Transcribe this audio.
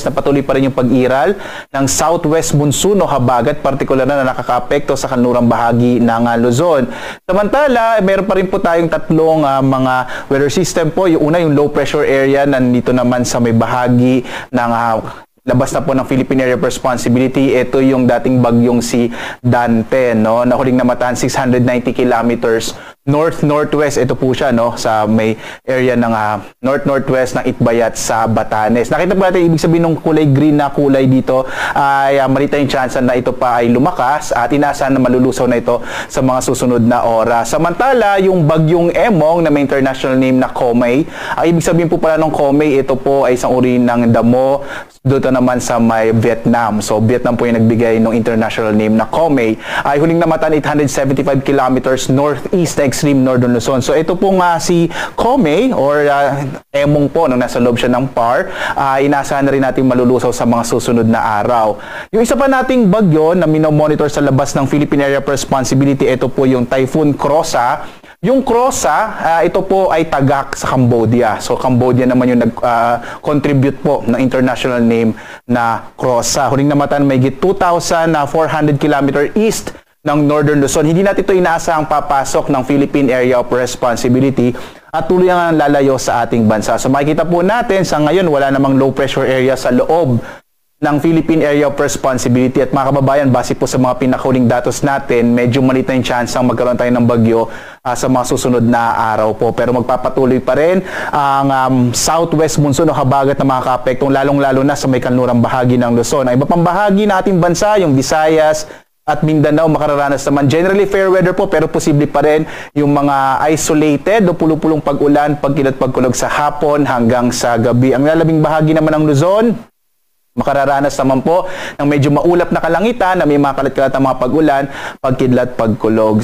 na patuloy pa rin yung pag-iral ng southwest monsoon o habagat, partikular na nakakaapekto sa kanlurang bahagi ng Luzon. Samantala, meron pa rin po tayong tatlong mga weather system po. Yung una, yung low pressure area, nandito naman sa may bahagi ng labas na po ng Philippine Area of Responsibility. Ito yung dating bagyong si Dante, no? Na huling namatahan 690 kilometers north-northwest. Ito po siya, no? Sa may area ng north-northwest ng Itbayat sa Batanes. Nakita po natin, ibig sabihin ng kulay green na kulay dito ay malita yung chance na ito pa ay lumakas at inaasahan na malulusaw na ito sa mga susunod na oras. Samantala, yung bagyong Emong na may international name na Komay, ibig sabihin po pala ng Komay, ito po ay isang uri ng damo dito naman sa may Vietnam. So, Vietnam po yung nagbigay ng international name na Komay. Ay huling namatahan 875 kilometers northeast na extreme northern Luzon. So, ito po nga si Komay or Emong po, nung nasa loob siya ng PAR, inaasahan na rin natin malulusaw sa mga susunod na araw. Yung isa pa nating bagyo na minomonitor sa labas ng Philippine Area of Responsibility, ito po yung Typhoon Krosa. Yung Krosa, ito po ay tagak sa Cambodia. So, Cambodia naman yung nag-contribute po ng international name na Krosa. Huling namatahan may 2,400 km east ng Northern Luzon. Hindi natin ito inaasahang papasok ng Philippine Area of Responsibility at tuloy ang lalayo sa ating bansa. So, makikita po natin sa ngayon wala namang low pressure area sa loob ng Philippine Area of Responsibility. At mga kababayan, base po sa mga pinakahuling datos natin, medyo maliit na yung chance ang magkaroon tayo ng bagyo sa mga susunod na araw po. Pero magpapatuloy pa rin ang southwest monsoon o habagat na makakaapektong lalong-lalo na sa may kanlurang bahagi ng Luzon. Ang iba pang bahagi ng ating bansa, yung Visayas at Mindanao, makararanas naman generally fair weather po, pero posible pa rin yung mga isolated o pulupulong pag-ulan, pagkilat pagkulog sa hapon hanggang sa gabi. Ang lalabing bahagi naman ng Luzon, makararanas naman po ng medyo maulap na kalangitan na may mga kalat-kalat na mga pag-ulan, pagkidlat, pagkulog.